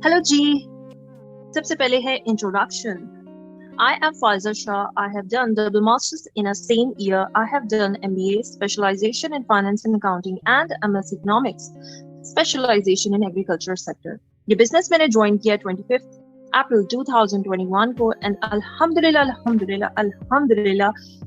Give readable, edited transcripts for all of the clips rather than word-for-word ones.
Hello जी, सबसे पहले है introduction. I am Faiza Shah. I have done double masters in a same year. I have done MBA, specialization in finance and accounting, and MS economics, specialization in agriculture sector. ये business मैंने join किया 25th अप्रैल 2021 को and अल्हम्दुलिल्लाह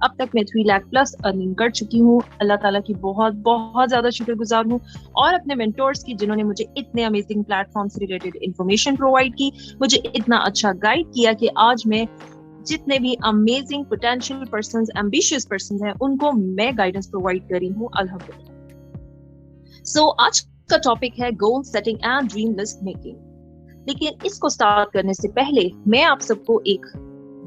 अब तक मैं 3 lakh plus earning कर चुकी हूँ. अल्लाह ताला की बहुत बहुत ज्यादा शुक्रगुजार हूँ और अपने मेंटोर्स की जिन्होंने मुझे इतने अमेजिंग प्लेटफॉर्म से रिलेटेड इंफॉर्मेशन प्रोवाइड की, मुझे इतना अच्छा गाइड किया कि आज मैं जितने भी amazing potential persons, ambitious persons हैं उनको मैं गाइडेंस प्रोवाइड कर रही हूँ अल्हम्दुलिल्लाह. सो आज का टॉपिक है goal setting and dream list making. लेकिन इसको स्टार्ट करने से पहले मैं आप सबको एक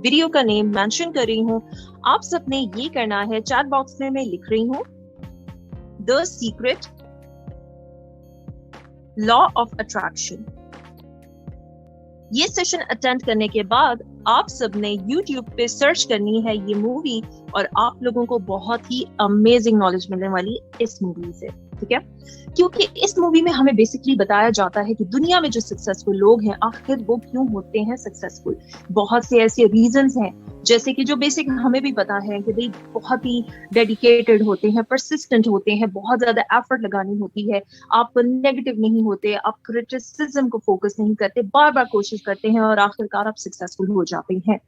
वीडियो का नेम मेंशन कर रही हूँ. आप सबने ये करना है, चैट बॉक्स में मैं लिख रही हूँ the secret law of attraction. ये सेशन अटेंड करने के बाद आप सबने YouTube पे सर्च करनी है ये मूवी और आप लोगों को बहुत ही अमेजिंग नॉलेज मिलने वाली इस मूवी से, ठीक है? क्योंकि इस मूवी में हमें बेसिकली बताया जाता है कि दुनिया में जो सक्सेसफुल लोग हैं आखिर वो क्यों होते हैं सक्सेसफुल. बहुत से ऐसे रीजंस हैं जैसे कि जो बेसिक हमें भी पता है कि भाई बहुत ही डेडिकेटेड होते हैं, परसिस्टेंट होते हैं, बहुत ज्यादा एफर्ट लगानी होती है, आप नेगेटिव नहीं होते, आप क्रिटिसिज्म को फोकस नहीं करते, बार बार कोशिश करते हैं और आखिरकार आप सक्सेसफुल हो जाते हैं.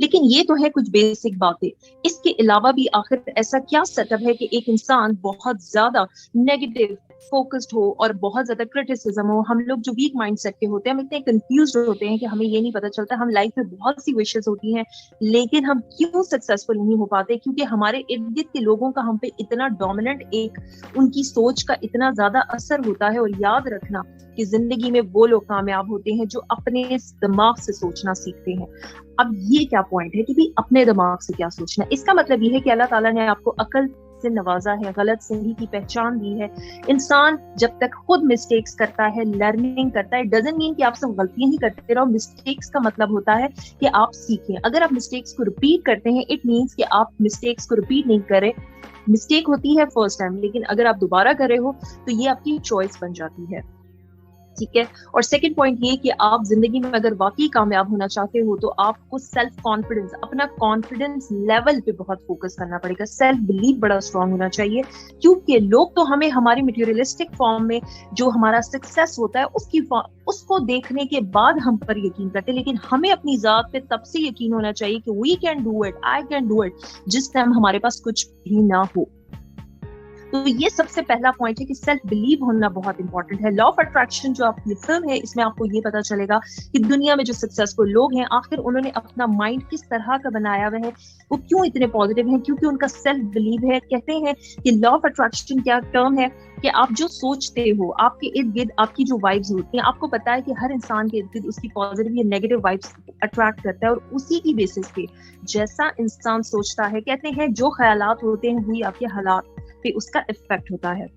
लेकिन ये तो है कुछ बेसिक बातें. इसके अलावा भी आखिर ऐसा क्या सेटअप है कि एक इंसान बहुत ज्यादा नेगेटिव फोकस्ड हो और बहुत ज्यादा क्रिटिसिज्म हो. हम लोग जो वीक माइंडसेट के होते हैं हम इतने कंफ्यूज होते हैं कि हमें ये नहीं पता चलता. हम लाइफ में बहुत सी विशेस होती हैं लेकिन हम क्यों सक्सेसफुल नहीं हो पाते? क्योंकि हमारे इर्द गिर्द के लोगों का हम पे इतना डोमिनेंट एक उनकी सोच का इतना ज्यादा असर होता है. और याद रखना कि जिंदगी में वो लोग कामयाब होते हैं जो अपने दिमाग से सोचना सीखते हैं. अब ये क्या पॉइंट है कि भी अपने दिमाग से क्या सोचना. इसका मतलब ये है कि अल्लाह ताला ने आपको अकल से नवाजा है, गलत सही की पहचान दी है. इंसान जब तक खुद मिस्टेक्स करता है, लर्निंग करता है, डजंट मीन कि आप सब गलतियां ही करते रहो. मिस्टेक्स का मतलब होता है कि आप सीखें. अगर आप मिस्टेक्स को रिपीट करते हैं इट मीन्स कि आप मिस्टेक्स को रिपीट नहीं करें. मिस्टेक होती है फर्स्ट टाइम, लेकिन अगर आप दोबारा कर रहे हो तो ये आपकी चॉइस बन जाती है, ठीक है? और सेकंड पॉइंट ये कि आप जिंदगी में अगर वाकई कामयाब होना चाहते हो तो आपको सेल्फ कॉन्फिडेंस, अपना कॉन्फिडेंस लेवल पे बहुत फोकस करना पड़ेगा. सेल्फ बिलीव बड़ा स्ट्रांग होना चाहिए. क्योंकि लोग तो हमें हमारी मटेरियलिस्टिक फॉर्म में जो हमारा सक्सेस होता है उसको देखने के बाद हम पर यकीन करते हैं, लेकिन हमें अपनी जात पे तब से यकीन होना चाहिए कि we can do it, I can do it, जिस टाइम हमारे पास कुछ भी ना हो. तो ये सबसे पहला पॉइंट है कि सेल्फ बिलीव होना बहुत इंपॉर्टेंट है. लॉ ऑफ अट्रैक्शन जो आपकी फिल्म है इसमें आपको ये पता चलेगा कि दुनिया में जो सक्सेसफुल लोग हैं आखिर उन्होंने अपना माइंड किस तरह का बनाया हुआ है, वो क्यों इतने पॉजिटिव हैं, क्योंकि उनका सेल्फ बिलीव है. कहते हैं कि लॉ ऑफ अट्रैक्शन क्या टर्म है कि आप जो सोचते हो, आपके इर्द गिर्द आपकी जो वाइब्स होती हैं, आपको पता है कि हर इंसान के इर्द गिर्द उसकी पॉजिटिव या नेगेटिव वाइब्स अट्रैक्ट करता है और उसी की बेसिस पे जैसा इंसान सोचता है, कहते हैं जो ख्यालात होते हैं वही आपके हालात पे उसका इफेक्ट होता है.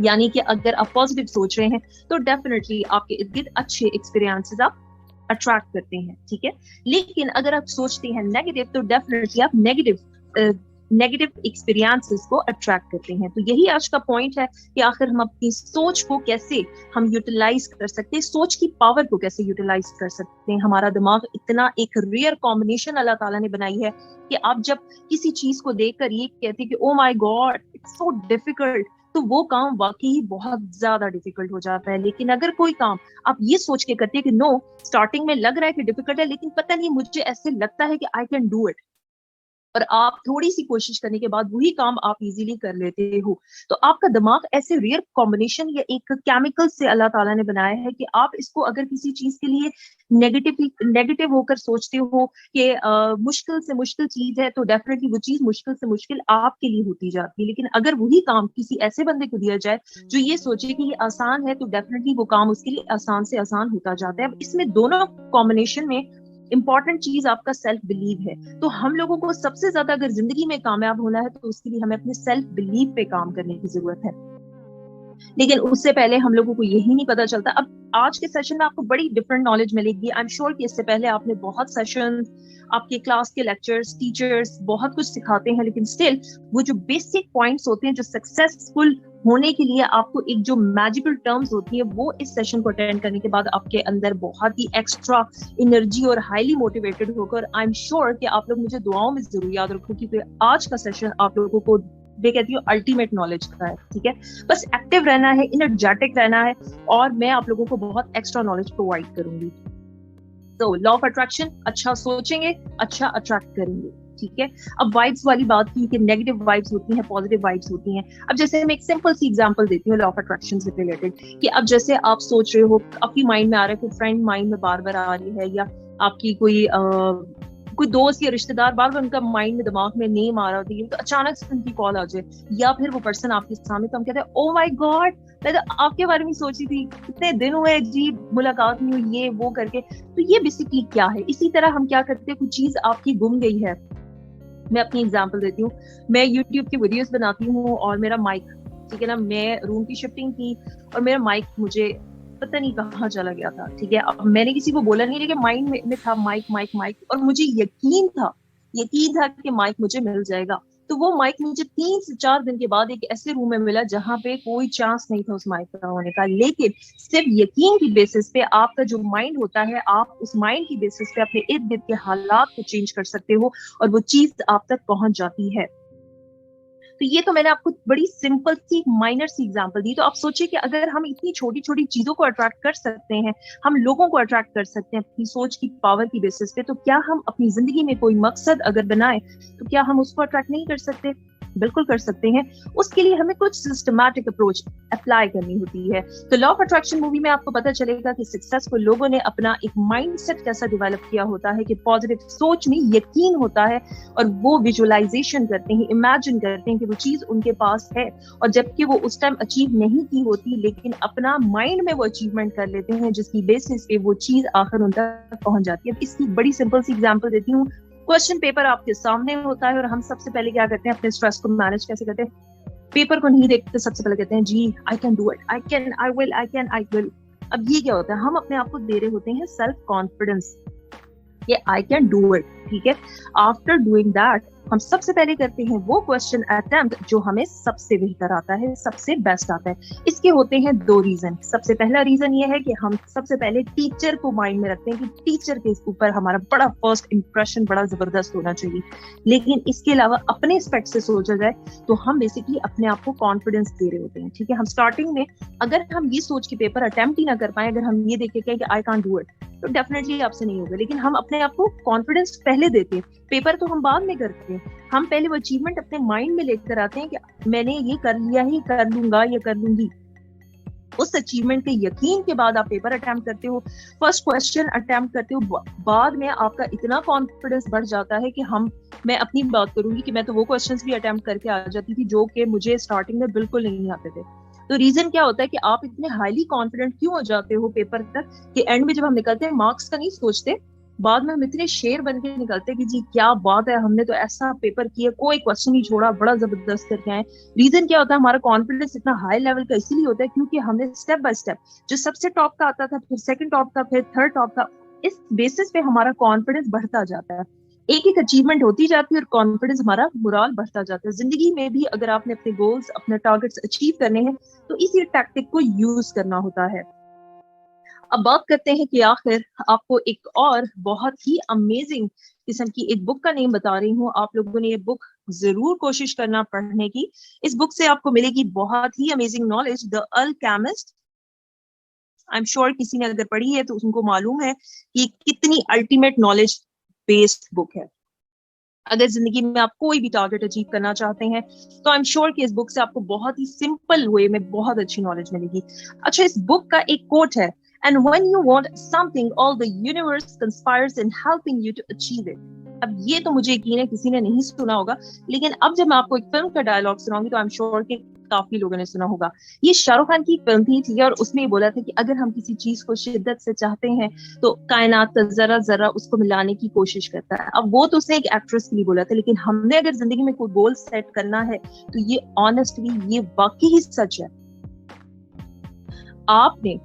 यानी कि अगर आप पॉजिटिव सोच रहे हैं तो डेफिनेटली आपके इर्द गिर्द अच्छे एक्सपीरियंसेस आप अट्रैक्ट करते हैं, ठीक है? लेकिन अगर आप सोचते हैं नेगेटिव तो डेफिनेटली आप नेगेटिव एक्सपीरियंसेस को अट्रैक्ट करते हैं. तो यही आज का पॉइंट है कि आखिर हम अपनी सोच को कैसे हम यूटिलाइज कर सकते हैं, सोच की पावर को कैसे यूटिलाइज कर सकते हैं. हमारा दिमाग इतना एक रेयर कॉम्बिनेशन अल्लाह ताला ने बनाई है कि आप जब किसी चीज को देखकर ये कहते हैं कि oh my God it's so difficult, तो वो काम वाकई बहुत ज्यादा डिफिकल्ट हो जाता है. लेकिन अगर कोई काम आप ये सोच के करते हैं कि नो, स्टार्टिंग में लग रहा है कि डिफिकल्ट है लेकिन पता नहीं मुझे ऐसे लगता है कि आई कैन डू इट, और आप थोड़ी सी कोशिश करने के बाद वही काम आप इजीली कर लेते हो, तो आपका दिमाग ऐसे रेयर कॉम्बिनेशन या एक केमिकल से अल्लाह ताला ने बनाया है कि आप इसको अगर किसी चीज के लिए नेगेटिव होकर सोचते हो कि मुश्किल से मुश्किल चीज है तो डेफिनेटली वो चीज मुश्किल से मुश्किल आपके लिए होती जाती है. लेकिन अगर वही काम किसी ऐसे बंदे को दिया जाए जो ये सोचे कि ये आसान है तो डेफिनेटली वो काम उसके लिए आसान से आसान होता जाता है. अब इसमें दोनों कॉम्बिनेशन में इंपॉर्टेंट चीज आपका सेल्फ बिलीव है. तो हम लोगों को सबसे ज्यादा अगर जिंदगी में कामयाब होना है तो उसके लिए हमें अपने सेल्फ बिलीव पे काम करने की जरूरत है. लेकिन उससे पहले हम लोगों को यही नहीं पता चलता. अब آج کے سیشن میں آپ کو بڑی ڈفرنٹ نالج ملے گی. آئی ایم شیور کہ اس سے پہلے آپ نے بہت سیشن, آپ کے کلاس کے لیکچرز, ٹیچرز بہت کچھ سکھاتے ہیں, لیکن اسٹل وہ جو بیسک پوائنٹس ہوتے ہیں جو سکسیسفل ہونے کے لیے آپ کو ایک جو میجیکل ٹرمز ہوتی ہے وہ اس سیشن کو اٹینڈ کرنے کے بعد آپ کے اندر بہت ہی ایکسٹرا انرجی اور ہائیلی موٹیویٹڈ ہوگا. اور آئی ایم شیور کہ آپ لوگ مجھے دعاؤں میں ضرور یاد رکھو, کیونکہ آج کا سیشن آپ لوگوں کو میں کہتی ہوں الٹیمیٹ نالج کا ہے. ٹھیک ہے, بس ایکٹیو رہنا ہے, انرجیٹک رہنا ہے, اور میں آپ لوگوں کو بہت ایکسٹرا نالج پرووائڈ کروں گی. تو لا آف اٹریکشن, اچھا سوچیں گے اچھا اٹریکٹ کریں گے. ٹھیک ہے, اب وائبس والی بات کی کہ نیگیٹو وائبس ہوتی ہیں, پازیٹیو وائبس ہوتی ہیں. اب جیسے میں ایک سمپل سی ایگزامپل دیتی ہوں لا آف اٹریکشن سے ریلیٹڈ, کہ اب جیسے آپ سوچ رہے ہو, آپ کی مائنڈ میں آ رہا ہے, کوئی فرینڈ مائنڈ میں بار بار آ رہی ہے, یا آپ کی کوئی دوست یا رشتے دار بار بار ان کا مائنڈ میں دماغ میں نیم آ رہا ہوتی ہے, تو اچانک سے ان کی کال آ جائے, یا پھر وہ پرسن آپ کے سامنے, تو ہم کہتے ہیں او مائی گاڈ, میں تو آپ کے بارے میں سوچی تھی, کتنے دن ہوئے جی ملاقات نہیں ہوئی, یہ وہ کر کے. تو یہ بیسکلی کیا ہے. اسی طرح ہم کیا کرتے ہیں, کوئی چیز آپ کی گم گئی ہے. میں اپنی ایگزامپل دیتی ہوں, میں یوٹیوب کی ویڈیوز بناتی ہوں اور میرا مائک, ٹھیک ہے نا, میں روم کی شفٹنگ کی اور میرا مائک مجھے پتہ نہیں کہاں چلا گیا تھا. ٹھیک ہے, اب میں نے کسی کو بولا نہیں, لیکن مائنڈ میں تھا مائک مائک مائک, اور مجھے یقین تھا کہ مائک مجھے مل جائے گا. تو وہ مائک مجھے 3 سے 4 دن کے بعد ایک ایسے روم میں ملا جہاں پہ کوئی چانس نہیں تھا اس مائک کا ہونے کا. لیکن صرف یقین کی بیسس پہ, آپ کا جو مائنڈ ہوتا ہے, آپ اس مائنڈ کی بیسس پہ اپنے ارد گرد کے حالات کو چینج کر سکتے ہو, اور وہ چیز آپ تک پہنچ جاتی ہے. تو یہ تو میں نے آپ کو بڑی سمپل سی مائنر سی ایگزامپل دی. تو آپ سوچیں کہ اگر ہم اتنی چھوٹی چھوٹی چیزوں کو اٹریکٹ کر سکتے ہیں, ہم لوگوں کو اٹریکٹ کر سکتے ہیں اپنی سوچ کی پاور کی بیسس پہ, تو کیا ہم اپنی زندگی میں کوئی مقصد اگر بنائیں تو کیا ہم اس کو اٹریکٹ نہیں کر سکتے؟ بالکل کر سکتے ہیں. اس کے لیے ہمیں کچھ سسٹمیٹک اپروچ اپلائی کرنی ہوتی ہے. تو لا آف اٹریکشن مووی میں آپ کو پتا چلے گا کہ سکسیسفل لوگوں نے اپنا ایک مائنڈ سیٹ کیسا ڈیولپ کیا ہوتا ہے, کہ پازیٹیو سوچ میں یقین ہوتا ہے, اور وہ ویژولائزیشن کرتے ہیں, امیجن کرتے ہیں کہ وہ چیز ان کے پاس ہے, اور جبکہ وہ اس ٹائم اچیو نہیں کی ہوتی, لیکن اپنا مائنڈ میں وہ اچیومنٹ کر لیتے ہیں, جس کی بیسس پہ وہ چیز آخر ان تک پہنچ جاتی ہے. اس کی بڑی سمپل سی ایگزامپل دیتی ہوں. کوشچن پیپر آپ کے سامنے ہوتا ہے, اور ہم سب سے پہلے کیا کرتے ہیں, اپنے اسٹریس کو مینج کیسے کرتے ہیں, پیپر کو نہیں دیکھتے, سب سے پہلے کہتے ہیں جی I can do it, I can, I will. اب یہ کیا ہوتا ہے, ہم اپنے آپ کو دے رہے ہوتے ہیں سیلف کانفیڈنس, کہ آئی کین ڈو اٹ. ٹھیک ہے, آفٹر ڈوئنگ دیٹ ہم سب سے پہلے کرتے ہیں وہ کوشچن اٹمپٹ جو ہمیں سب سے بہتر آتا ہے, سب سے بیسٹ آتا ہے. اس کے ہوتے ہیں 2 ریزن. سب سے پہلا ریزن یہ ہے کہ ہم سب سے پہلے ٹیچر کو مائنڈ میں رکھتے ہیں کہ ٹیچر کے اوپر ہمارا بڑا فرسٹ امپریشن بڑا زبردست ہونا چاہیے. لیکن اس کے علاوہ اپنے اسپیکٹ سے سوچا جائے تو ہم بیسکلی اپنے آپ کو کانفیڈنس دے رہے ہوتے ہیں. ٹھیک ہے, ہم اسٹارٹنگ میں اگر ہم یہ سوچ کے پیپر اٹمپٹ ہی نہ کر پائیں, اگر ہم یہ دیکھ کے کہیں کہ آئی کانٹ ڈو اٹ, تو ڈیفینیٹلی آپ سے نہیں ہوگا. لیکن ہم اپنے آپ کو کانفیڈنس پہلے دیتے ہیں, پیپر تو ہم بعد میں کرتے ہیں. ہم پہلے وہ اچیومنٹ اپنے مائنڈ میں لے کر آتے ہیں کہ میں نے یہ کر لیا ہی, کر لوں گا یا کر لوں گی. اس اچیومنٹ کے یقین کے بعد آپ پیپر اٹمپٹ کرتے ہو, فرسٹ کوشچن اٹمپٹ کرتے ہو, بعد میں آپ کا اتنا کانفیڈنس بڑھ جاتا ہے کہ میں اپنی بات کروں گی کہ میں تو وہ کوشچنس بھی اٹمپٹ کر کے آ جاتی تھی جو کہ مجھے اسٹارٹنگ میں بالکل نہیں آتے تھے. تو ریزن کیا ہوتا ہے کہ آپ اتنے ہائیلی کانفیڈنٹ کیوں ہو جاتے ہو پیپر تک, کہ اینڈ میں جب ہم نکلتے ہیں مارکس کا نہیں سوچتے, بعد میں ہم اتنے شیر بن کے نکلتے کہ جی کیا بات ہے, ہم نے تو ایسا پیپر کیا, کوئی کوشچن نہیں چھوڑا, بڑا زبردست کر کے آئے. ریزن کیا ہوتا ہے, ہمارا کانفیڈنس اتنا ہائی لیول کا اسی لیے ہوتا ہے کیونکہ ہم نے اسٹیپ بائی اسٹیپ جو سب سے ٹاپ کا آتا تھا, پھر سیکنڈ ٹاپ کا, پھر تھرڈ ٹاپ کا, اس بیسس پہ ہمارا کانفیڈنس بڑھتا جاتا ہے. ایک ایک اچیومنٹ ہوتی جاتی ہے اور کانفیڈنس ہمارا مورال بڑھتا جاتا ہے. زندگی میں بھی اگر آپ نے اپنے گولز, اپنے ٹارگیٹس اچیو کرنے ہیں تو اسی ٹیکٹک کو یوز کرنا ہوتا ہے. اب بات کرتے ہیں کہ آخر آپ کو ایک اور بہت ہی امیزنگ قسم کی ایک بک کا نیم بتا رہی ہوں. آپ لوگوں نے یہ بک ضرور کوشش کرنا پڑھنے کی. اس بک سے آپ کو ملے گی بہت ہی amazing knowledge, The Alchemist. I am sure کسی نے اگر پڑھی ہے تو ان کو معلوم ہے کہ کتنی الٹیمیٹ نالج بیسڈ بک ہے. اگر زندگی میں آپ کوئی بھی ٹارگیٹ اچیو کرنا چاہتے ہیں تو آئی ایم شیور کہ اس بک سے آپ کو بہت ہی سمپل وے میں بہت اچھی نالج ملے گی. اچھا, اس بک کا ایک کوٹ ہے, And when you want something, all the universe conspires in helping you to achieve it. اب یہ تو مجھے یقین ہے کسی نے نہیں سنا ہوگا, لیکن اب جب میں آپ کو ایک فلم کا ڈائلاگ سناؤں گی تو I'm sure کہ کافی لوگوں نے سنا ہوگا. یہ شاہ رخ خان کی فلم تھی اور اس میں یہ بولا تھا کہ اگر ہم کسی چیز کو شدت سے چاہتے ہیں تو کائنات ذرا ذرا اس کو ملانے کی کوشش کرتا ہے. اب وہ تو اس نے ایک ایکٹریس کے لیے بولا تھا, لیکن ہم نے اگر زندگی میں کوئی گول سیٹ کرنا ہے تو یہ آنیسٹلی یہ واقعی ہی سچ ہے. آپ نے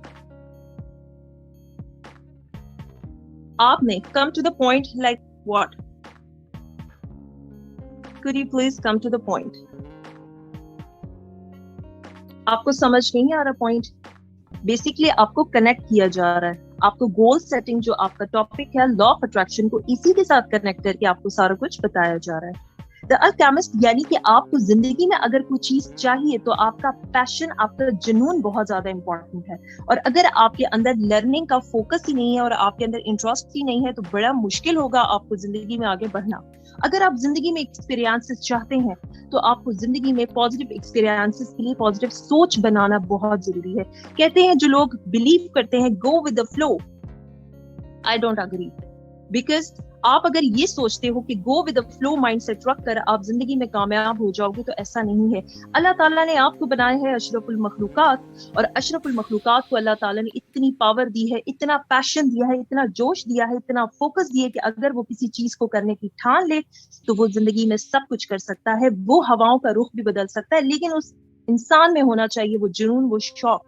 आपने come to the point like what? Could you please come to the point? आपको समझ नहीं आ रहा पॉइंट? बेसिकली आपको कनेक्ट किया जा रहा है, आपको गोल सेटिंग जो आपका टॉपिक है लॉ ऑफ अट्रैक्शन को इसी के साथ कनेक्ट करके आपको सारा कुछ बताया जा रहा है. द अल्केमिस्ट यानी कि आपको जिंदगी में अगर कोई चीज चाहिए तो आपका पैशन, आपका जुनून बहुत ज्यादा इंपॉर्टेंट है. और अगर आपके अंदर लर्निंग का फोकस ही नहीं है और आपके अंदर इंटरेस्ट ही नहीं है तो बड़ा मुश्किल होगा आपको जिंदगी में आगे बढ़ना. अगर आप जिंदगी में एक्सपीरियंसेस चाहते हैं तो आपको जिंदगी में पॉजिटिव एक्सपीरियंसेस के लिए पॉजिटिव सोच बनाना बहुत जरूरी है. कहते हैं जो लोग बिलीव करते हैं go with the flow, I don't agree. Because आप अगर ये सोचते हो कि go with the flow mindset रख कर आप जिंदगी में कामयाब हो जाओगे तो ऐसा नहीं है. अल्लाह ताला ने आपको बनाया है अशरफुल मखलूकात, और अशरफुल मखलूकात को अल्लाह ताला ने इतनी पावर दी है, इतना पैशन दिया है, इतना जोश दिया है, इतना फोकस दिया है कि अगर वो किसी चीज को करने की ठान ले तो वो जिंदगी में सब कुछ कर सकता है. वो हवाओं का रुख भी बदल सकता है, लेकिन उस इंसान में होना चाहिए वो जुनून, वो शौक.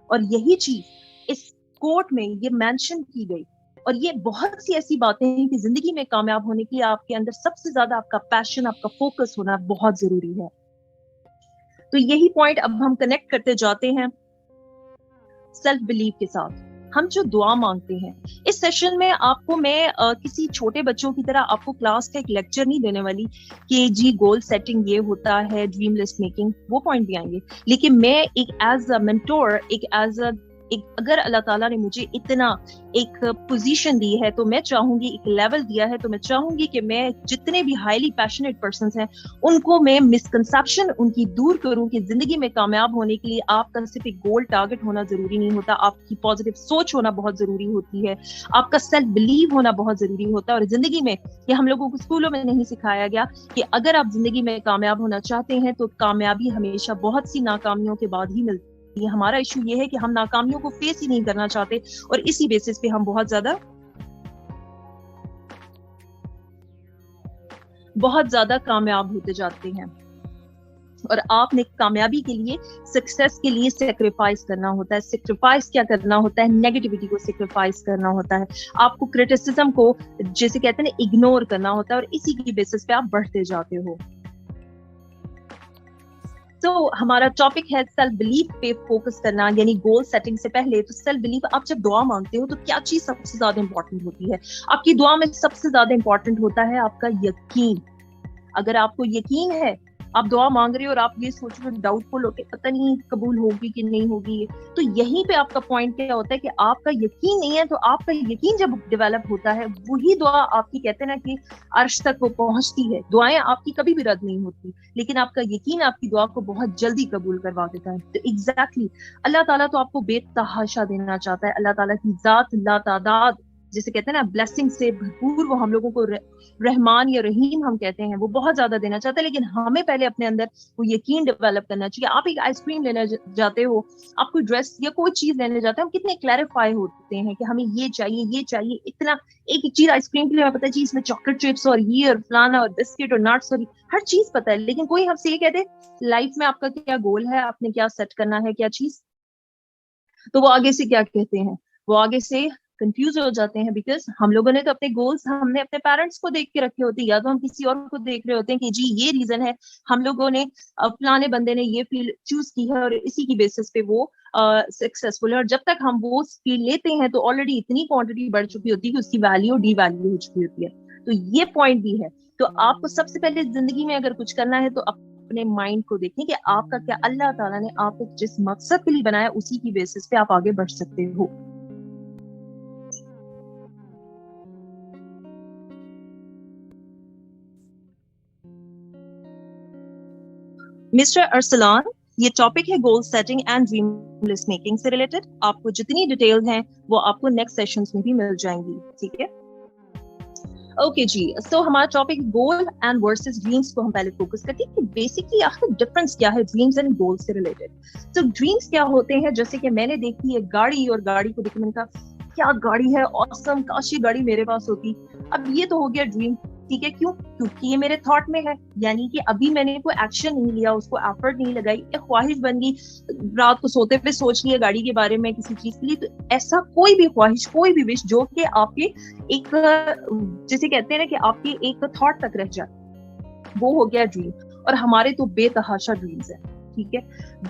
और यही चीज इस कोट में ये मेंशन की गई. और ये बहुत सी ऐसी बातें हैं कि जिंदगी में कामयाब होने के लिए आपके अंदर सबसे ज्यादा आपका पैशन, आपका फोकस होना बहुत जरूरी है. तो यही पॉइंट अब हम कनेक्ट करते जाते हैं सेल्फ बिलीव के साथ. हम जो दुआ मांगते हैं इस सेशन में आपको मैं किसी छोटे बच्चों की तरह आपको क्लास का एक लेक्चर नहीं देने वाली कि जी गोल सेटिंग ये होता है, ड्रीम लिस्ट मेकिंग, वो पॉइंट भी आएंगे. लेकिन मैं एक एज अ मेंटोर, अगर अल्लाह ताला ने मुझे इतना एक पोजीशन दी है तो मैं चाहूंगी, एक लेवल दिया है तो मैं चाहूंगी कि मैं जितने भी हाईली पैशनेट पर्संस हैं उनको मैं मिसकंसेप्शन उनकी दूर करूं कि जिंदगी में कामयाब होने के लिए आपका सिर्फ एक गोल टारगेट होना जरूरी नहीं होता, आपकी पॉजिटिव सोच होना बहुत जरूरी होती है, आपका सेल्फ बिलीव होना बहुत जरूरी होता है. और जिंदगी में ये हम लोगों को स्कूलों में नहीं सिखाया गया कि अगर आप जिंदगी में कामयाब होना चाहते हैं तो कामयाबी हमेशा बहुत सी नाकामियों के बाद ही मिलती है. हमारा इशू ये है कि हम नाकामियों को फेस ही नहीं करना चाहते और इसी बेसिस पे हम बहुत ज्यादा कामयाब होते जाते हैं. और आपने कामयाबी के लिए, सक्सेस के लिए सेक्रीफाइस करना होता है. सेक्रीफाइस क्या करना होता है? नेगेटिविटी को सेक्रीफाइस करना होता है. आपको क्रिटिसिज्म को, जैसे कहते हैं ना, इग्नोर करना होता है और इसी की बेसिस पे आप बढ़ते जाते हो. तो हमारा टॉपिक है सेल्फ बिलीफ पे फोकस करना, यानी गोल सेटिंग से पहले. तो सेल्फ बिलीफ, आप जब दुआ मांगते हो तो क्या चीज सबसे ज्यादा इंपॉर्टेंट होती है? आपकी दुआ में सबसे ज्यादा इंपॉर्टेंट होता है आपका यकीन. अगर आपको यकीन है, आप दुआ मांग रहे हो और आप ये सोच रहे हो डाउटफुल हो के पता नहीं कबूल होगी कि नहीं होगी, तो यहीं पे आपका पॉइंट क्या होता है कि आपका यकीन नहीं है. तो आपका यकीन जब डेवलप होता है वही दुआ आपकी, कहते हैं ना कि अर्श तक वो पहुंचती है. दुआएं आपकी कभी भी रद्द नहीं होती, लेकिन आपका यकीन आपकी दुआ को बहुत जल्दी कबूल करवा देता है. तो एग्जैक्टली अल्लाह ताला तो आपको बेतहाशा देना चाहता है. अल्लाह ताला की जात लातादाद, जिसे कहते हैं ना ब्लेसिंग से भरपूर, वो हम लोगों को रहमान या रहीम हम कहते हैं, वो बहुत ज्यादा देना चाहता है. लेकिन हमें पहले अपने अंदर वो यकीन डेवलप करना चाहिए. आप एक आइसक्रीम लेने जाते हो, आप कोई ड्रेस या कोई चीज लेने जाते हैं, हम कितने क्लैरिफाई होते हैं कि हमें ये चाहिए, इतना एक चीज आइसक्रीम के लिए हमें पता है जी इसमें चॉकलेट चिप्स और ये और फलाना और बिस्किट और नट्स और हर चीज पता है. लेकिन कोई हमसे ये कहते लाइफ में आपका क्या गोल है, आपने क्या सेट करना है, क्या चीज, तो वो आगे से क्या कहते हैं, वो आगे से कंफ्यूज हो जाते हैं. बिकॉज हम लोगों ने तो अपने गोल्स हमने अपने पेरेंट्स को देख के रखे होते हैं, या तो हम किसी और को देख रहे होते हैं कि जी ये रीजन है, हम लोगों ने फलाने बंदे ने ये फील्ड चूज की है और इसी की बेसिस पे वो सक्सेसफुल है. और जब तक हम वो फील्ड लेते हैं तो ऑलरेडी इतनी क्वांटिटी बढ़ चुकी होती है कि उसकी वैल्यू डी वैल्यू हो चुकी होती है. तो ये पॉइंट भी है. तो आपको सबसे पहले जिंदगी में अगर कुछ करना है तो अपने माइंड को देखें कि आपका क्या, अल्लाह ताला ने आपको जिस मकसद के लिए बनाया उसी की बेसिस पे आप आगे बढ़ सकते हो. मिस्टर अरसलान, ये टॉपिक है goal setting and dream list making से रिलेटेड. आपको जितनी डिटेल हैं वो आपको नेक्स्ट सेशंस में भी मिल जाएंगी. ठीक है, ओके जी. सो हमारा topic goal and versus dreams को हम पहले फोकस करते हैं कि बेसिकली आखिर डिफरेंस क्या है ड्रीम्स एंड गोल्स से रिलेटेड. तो ड्रीम्स क्या होते हैं? जैसे कि मैंने देखी है गाड़ी, और गाड़ी को देख मैंने कहा क्या गाड़ी है, ऑसम, काश ये गाड़ी मेरे पास होती. अब ये तो हो गया ड्रीम ٹھیک ہے. کیوں؟ کیونکہ یہ میرے تھاٹ میں ہے, یعنی کہ ابھی میں نے کوئی ایکشن نہیں لیا, اس کو ایفرٹ نہیں لگائی, ایک خواہش بن گئی, رات کو سوتے پہ سوچ لیا گاڑی کے بارے میں کسی چیز کے لیے. تو ایسا کوئی بھی خواہش, کوئی بھی وش جو کہ آپ کے ایک جسے کہتے ہیں نا کہ آپ کے ایک تھاٹ تک رہ جائے, وہ ہو گیا ڈریم. اور ہمارے تو بے تحاشا ڈریمز ہیں, ٹھیک ہے.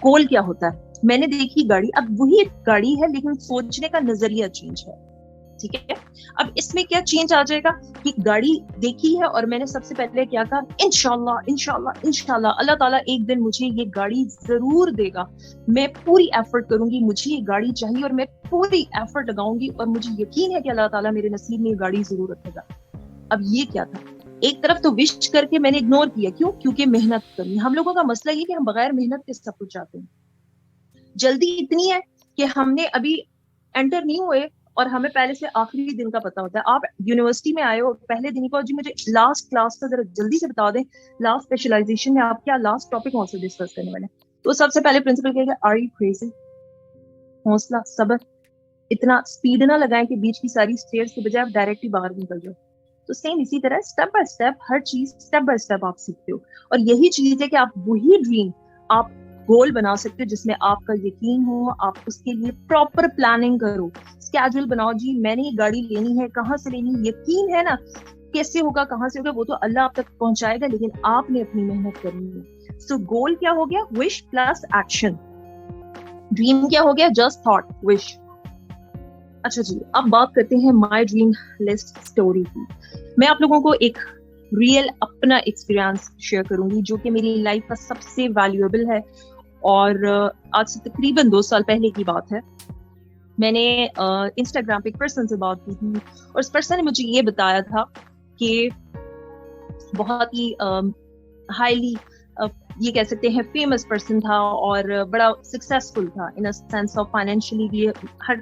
گول کیا ہوتا ہے؟ میں نے دیکھی گاڑی, اب وہی گاڑی ہے لیکن سوچنے کا نظریہ چینج ہے, ٹھیک ہے. اب اس میں کیا چینج آ جائے گا کہ گاڑی دیکھی ہے اور میں نے سب سے پہلے کیا کہا, انشاءاللہ انشاءاللہ انشاءاللہ اللہ تعالیٰ ایک دن مجھے یہ گاڑی ضرور دے گا, میں پوری ایفرٹ کروں گی, مجھے یہ گاڑی چاہیے اور میں پوری ایفرٹ لگاؤں گی اور مجھے یقین ہے کہ اللہ تعالیٰ میرے نصیب میں یہ گاڑی ضرور رکھے گا. اب یہ کیا تھا؟ ایک طرف تو وش کر کے میں نے اگنور کیا, کیوں؟ کیونکہ محنت کرنی. ہم لوگوں کا مسئلہ یہ کہ ہم بغیر محنت کے سب کچھ چاہتے ہیں. جلدی اتنی ہے کہ ہم نے ابھی انٹر نہیں ہوئے اور ہمیں پہلے سے آخری دن کا پتا ہوتا ہے. آپ یونیورسٹی میں آئے ہو, پہلے دن کو جی مجھے لاسٹ کلاس کا ذرا جلدی سے بتا دیں, لاسٹ اسپیشلائزیشن میں آپ کیا لاسٹ ٹاپک کون سا ڈسکس کرنے والے ہیں. تو سب سے پہلے پرنسپل کہے گا آر یو کریزی, حوصلہ صبر, اتنا اسپیڈ نہ لگائیں کہ بیچ کی ساری اسٹیئرز کے بجائے آپ ڈائریکٹ ہی باہر نکل جاؤ. تو سیم اسی طرح اسٹیپ بائی اسٹیپ ہر چیز اسٹیپ بائی اسٹیپ آپ سیکھتے ہو, اور یہی چیز ہے کہ آپ وہی ڈریم آپ گول بنا سکتے ہو جس میں آپ کا یقین ہو. آپ اس کے لیے پراپر پلاننگ کرو, اسکیڈول بناؤ, جی میں نے یہ گاڑی لینی ہے, کہاں سے لینی ہے, یقین ہے نا کیسے ہوگا, کہاں سے ہوگا, وہ تو اللہ آپ تک پہنچائے گا, لیکن آپ نے اپنی محنت کرنی ہے. سو گول کیا ہو گیا؟ وش پلس ایکشن. ڈریم کیا ہو گیا؟ جسٹ تھاٹ, وش. اچھا جی, اب بات کرتے ہیں مائی ڈریم لسٹ اسٹوری کی. میں آپ لوگوں کو ایک ریئل اپنا ایکسپیرینس شیئر کروں گی جو کہ میری لائف کا سب سے ویلیویبل ہے, اور آج سے تقریباً 2 سال پہلے کی بات ہے. میں نے انسٹاگرام پہ ایک پرسن سے بات کی تھی, اور اس پرسن نے مجھے یہ بتایا تھا کہ بہت ہی ہائیلی یہ کہہ سکتے ہیں فیمس پرسن تھا, اور بڑا سکسیسفل تھا ان سینس آف فائنینشلی بھی, ہر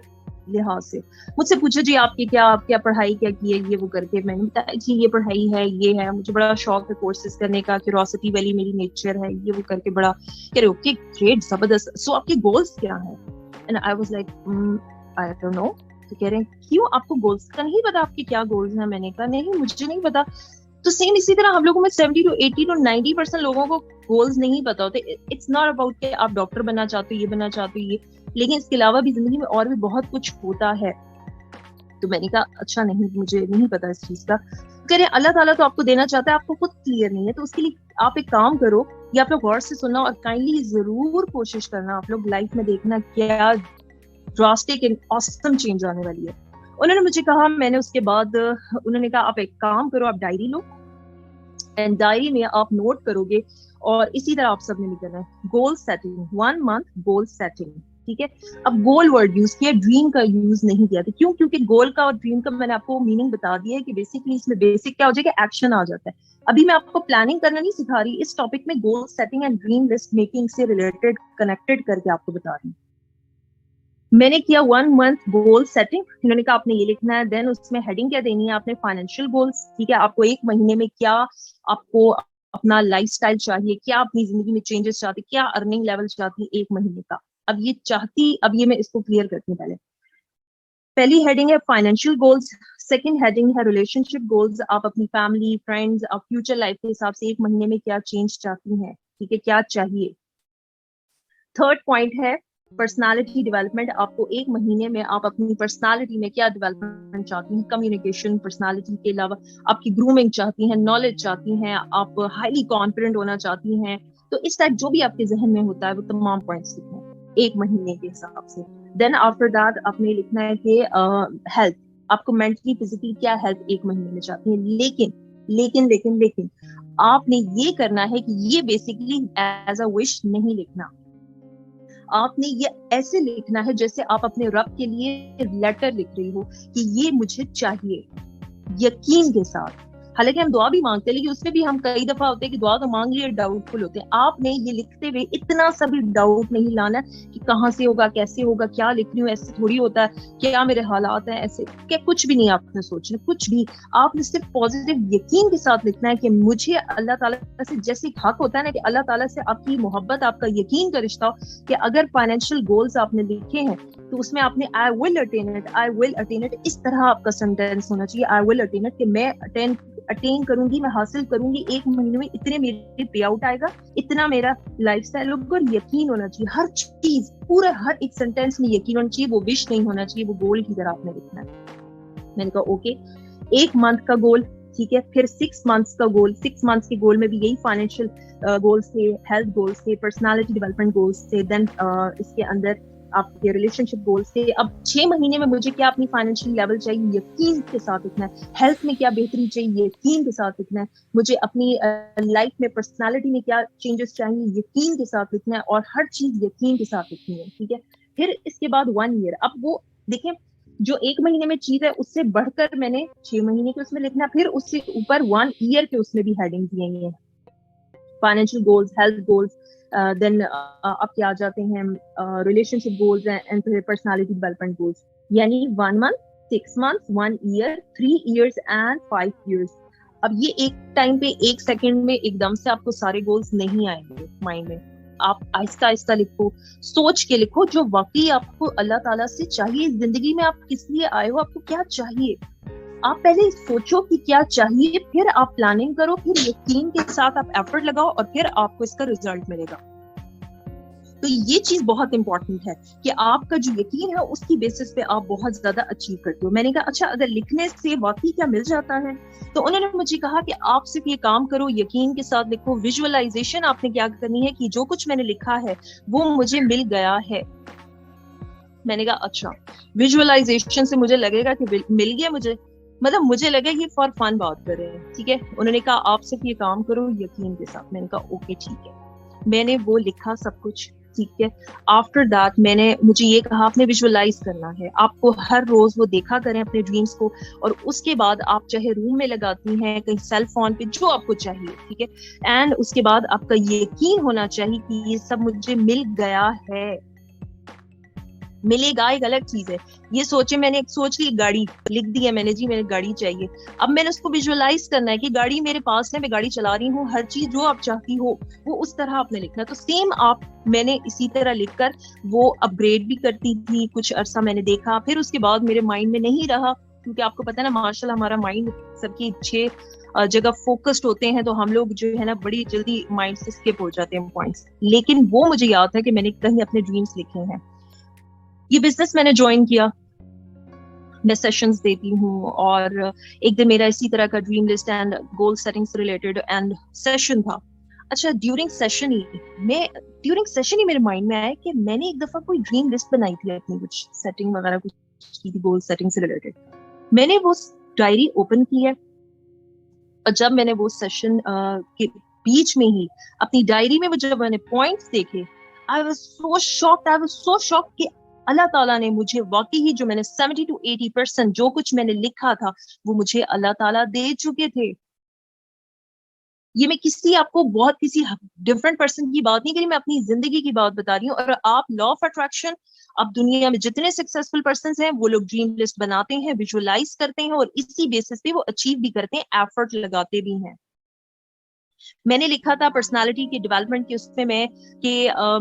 لحاظ سے. مجھ سے پوچھا جی آپ کیا پڑھائی کیا کی ہے, یہ وہ کر کے میں نے بتایا جی یہ پڑھائی ہے, یہ ہے, مجھے بڑا شوق ہے کورسز کرنے کا, کیوروسٹی والی میری نیچر ہے, یہ وہ کر کے بڑا کہہ رہے اوکے گریٹ زبردست. سو آپ کے گولس کیا ہیں؟ And I was like I don't know. تو کہہ رہے ہیں کیوں آپ کو گولس کا نہیں پتا, آپ کے کیا گولس ہیں؟ میں نے کہا نہیں مجھے نہیں پتا. تو سیم اسی طرح ہم لوگوں میں 70 to 80 to 90% لوگوں کو گولز نہیں پتا ہوتے. اٹس ناٹ اباؤٹ کہ آپ ڈاکٹر بننا چاہتے ہو, یہ بننا چاہتے ہو, یہ, لیکن اس کے علاوہ بھی زندگی میں اور بھی بہت کچھ ہوتا ہے. تو میں نے کہا اچھا نہیں, مجھے نہیں پتا اس چیز کا. کہہ رہے اللہ تعالیٰ تو آپ کو دینا چاہتا ہے, آپ کو خود کلیئر نہیں ہے. تو اس کے لیے آپ ایک کام کرو, یہ آپ لوگ غور سے سننا اور کائنڈلی ضرور کوشش کرنا, آپ لوگ لائف میں دیکھنا کیا ڈراسٹک اینڈ آسم چینج آنے والی ہے. انہوں نے مجھے کہا, میں نے اس کے بعد انہوں نے کہا آپ ایک کام کرو, آپ ڈائری لو, اینڈ ڈائری میں آپ نوٹ کرو گے, اور اسی طرح آپ سب نے بھی کرنا ہے goal setting, 1 month goal setting, ٹھیک ہے. اب گول ورڈ یوز کیا, ڈریم کا یوز نہیں کیا تھا. کیوں؟ کیونکہ گول کا اور ڈریم کا میں نے آپ کو میننگ بتا دیا ہے کہ بیسکلی اس میں بیسک کیا ہو جائے گا, ایکشن آ جاتا ہے. ابھی میں آپ کو پلاننگ کرنا نہیں سکھا رہی, اس ٹاپک میں goal setting and dream list making سے ریلیٹڈ کنیکٹڈ کر کے آپ کو بتا رہی ہوں. میں نے کیا 1 month گول سیٹنگ, انہوں نے کہا آپ نے یہ لکھنا ہے, دین اس میں ہیڈنگ کیا دینی ہے آپ نے, فائنینشیل گولس, ٹھیک ہے. آپ کو 1 مہینے میں کیا آپ کو اپنا لائف اسٹائل چاہیے, کیا اپنی زندگی میں چینجز چاہتی, کیا ارننگ لیول چاہتی 1 مہینے کا. اب یہ میں اس کو کلیئر کرتی ہوں. پہلی ہیڈنگ ہے فائنینشیل گولز, سیکنڈ ہیڈنگ ہے ریلیشن شپ گولز, آپ اپنی فیملی, فرینڈز, آپ فیوچر لائف کے حساب سے 1 مہینے میں کیا چینج چاہتی ہیں, ٹھیک ہے, کیا چاہیے. تھرڈ پوائنٹ ہے پرسنالٹی ڈیولپمنٹ, آپ کو 1 مہینے میں آپ اپنی پرسنالٹی میں کیا ڈیولپمنٹ چاہتی ہیں, کمیونیکیشن, پرسنالٹی کے علاوہ آپ کی گرومنگ چاہتی ہیں, نالج چاہتی ہیں, آپ ہائیلی کانفیڈنٹ ہونا چاہتی ہیں. تو اس ٹائپ جو بھی آپ کے ذہن میں ہوتا ہے وہ تمام پوائنٹس لکھیں 1 مہینے کے حساب سے. دین آفٹر دیٹ آپ نے لکھنا ہے کہ ہیلتھ, آپ کو مینٹلی فزیکلی کیا ہیلتھ 1 مہینے میں چاہتی ہیں. لیکن آپ نے یہ کرنا ہے کہ یہ بیسکلی ایز اے وش نہیں لکھنا, آپ نے یہ ایسے لکھنا ہے جیسے آپ اپنے رب کے لیے لیٹر لکھ رہی ہو کہ یہ مجھے چاہیے, یقین کے ساتھ. حالانکہ ہم دعا بھی مانگتے ہیں, لیکن اس میں بھی ہم کئی دفعہ ہوتے ہیں کہ دعا تو مانگ لیے ڈاؤٹ فل ہوتے ہیں. آپ نے یہ لکھتے ہوئے اتنا سا بھی ڈاؤٹ نہیں لانا کہ کہاں سے ہوگا, کیسے ہوگا, کیا لکھ رہی ہوں, ایسے تھوڑی ہوتا ہے, کیا میرے حالات ہیں ایسے, کہ کچھ بھی نہیں آپ نے سوچنا, کچھ بھی. آپ نے صرف پازیٹیو یقین کے ساتھ لکھنا ہے کہ مجھے اللہ تعالیٰ سے, جیسے حق ہوتا ہے نا کہ اللہ تعالیٰ سے آپ کی محبت, آپ کا یقین کا رشتہ ہو, کہ اگر فائنینشیل گولز آپ نے لکھے ہیں تو اس میں آپ نے I will attain it, اس طرح آپ کا سینٹینس ہونا چاہیے, I will attain it, کہ میں अटेन करूंगी, मैं हासिल करूंगी, 1 महीने में इतने मेरे पे आउट आएगा, इतना मेरा लाइफस्टाइल होगा। और यकीन होना चाहिए हर चीज, पूरा हर एक सेंटेंस में यकीन होना चाहिए, वो विश नहीं होना चाहिए, वो गोल की तरह आपने लिखना है। मैंने कहा ओके, 1 मंथ का गोल, ठीक है, फिर 6 मंथ्स का गोल, 6 मंथ्स के गोल में भी यही फाइनेंशियल गोल्स थे, हेल्थ गोल्स थे, पर्सनालिटी डेवलपमेंट गोल्स थे, देन इसके अंदर आपके रिलेशनशिप गोल्स थे। अब 6 महीने में मुझे क्या अपनी फाइनेंशियल लेवल चाहिए, यकीन के साथ लिखना है। हेल्थ में क्या बेहतरी चाहिए, यकीन के साथ लिखना है। मुझे अपनी लाइफ में पर्सनालिटी में क्या चेंजेस चाहिए, यकीन के साथ लिखना है। और हर चीज यकीन के साथ लिखनी है, ठीक है। फिर इसके बाद 1 ईयर, अब वो देखें जो 1 महीने में चीज है उससे बढ़कर मैंने 6 महीने के उसमें लिखना, फिर उससे ऊपर 1 ईयर के उसमें भी हेडिंग दिए हैं, financial goals, health goals, then आपके आ जाते हैं relationship goals and personality development goals. यानी 1 month, 6 months, 1 year, 3 years and 5 years. अब ये एक टाइम पे, 1 सेकेंड में एकदम से आपको सारे गोल्स नहीं आएंगे माइंड में। आप आहिस्ता आहिस्ता लिखो, सोच के लिखो जो वाकई आपको अल्लाह ताला से चाहिए जिंदगी में। आप किस लिए आए हो, आपको क्या चाहिए, आप पहले सोचो कि क्या चाहिए, फिर आप प्लानिंग करो, फिर यकीन के साथ आप एफर्ट लगाओ और फिर आपको इसका रिजल्ट मिलेगा। तो ये चीज बहुत इंपॉर्टेंट है कि आपका जो यकीन है उसकी बेसिस पे आप बहुत ज्यादा अचीव करते हो। मैंने कहा अच्छा अगर लिखने से वाकई क्या मिल जाता है, तो उन्होंने मुझे कहा कि आप सिर्फ ये काम करो, यकीन के साथ लिखो। विजुअलाइजेशन आपने क्या करनी है कि जो कुछ मैंने लिखा है वो मुझे मिल गया है। मैंने कहा अच्छा, विजुअलाइजेशन से मुझे लगेगा कि मिल गया मुझे, मतलब मुझे लगा ये फॉर फन बात कर रहे हैं, ठीक है। उन्होंने कहा आप सिर्फ ये काम करो यकीन के साथ। मैंने कहा ओके ठीक है। मैंने वो लिखा सब कुछ, ठीक है। आफ्टर दैट मुझे ये कहा आपने विजुअलाइज करना है, आपको हर रोज वो देखा करें अपने ड्रीम्स को, और उसके बाद आप चाहे रूम में लगाती हैं, कहीं सेल फोन पे, जो आपको चाहिए, ठीक है। एंड उसके बाद आपका यकीन होना चाहिए कि ये सब मुझे मिल गया है। मिलेगा एक अलग चीज है, ये सोचे मैंने एक सोच ली, गाड़ी लिख दी है मैंने, जी मैंने गाड़ी चाहिए। अब मैंने उसको विजुअलाइज करना है कि गाड़ी मेरे पास है, मैं गाड़ी चला रही हूँ, हर चीज जो आप चाहती हो वो उस तरह आपने लिखना। तो सेम मैंने इसी तरह लिखकर वो अपग्रेड भी करती थी। कुछ अरसा मैंने देखा, फिर उसके बाद मेरे माइंड में नहीं रहा, क्योंकि आपको पता है ना माशाल्लाह हमारा माइंड सबकी 6 जगह फोकस्ड होते हैं, तो हम लोग जो है ना बड़ी जल्दी माइंड से स्किप हो जाते हैं पॉइंट्स। लेकिन वो मुझे याद है कि मैंने कहीं अपने ड्रीम्स लिखे हैं। ये बिजनेस मैंने ज्वाइन किया, मैं सेशंस देती हूँ, और एक दिन मेरा इसी तरह का dream list and goal setting से रिलेटेड एंड सेशन था। अच्छा ड्यूरिंग सेशन ही मेरे माइंड में आया कि मैंने एक दफा कोई ड्रीम लिस्ट बनाई थी अपनी, कुछ सेटिंग वगैरह कुछ की थी गोल सेटिंग से रिलेटेड। मैंने वो डायरी ओपन की है, और जब मैंने वो सेशन के बीच में ही अपनी डायरी में जब मैंने पॉइंट्स देखे, आई वाज सो शॉक्ड कि अल्लाह ताला ने मुझे वाकई ही जो मैंने 70 to 80% जो कुछ मैंने लिखा था वो मुझे अल्लाह ताला दे चुके थे। ये मैं किसी डिफरेंट पर्सन की बात नहीं करी, मैं अपनी जिंदगी की बात बता रही हूँ। और आप लॉ ऑफ अट्रैक्शन, अब दुनिया में जितने सक्सेसफुल पर्सन हैं वो लोग ड्रीम लिस्ट बनाते हैं, विजुअलाइज करते हैं, और इसी बेसिस पे वो अचीव भी करते हैं, एफर्ट लगाते भी हैं। मैंने लिखा था पर्सनालिटी के डेवलपमेंट के उसमें मैं कि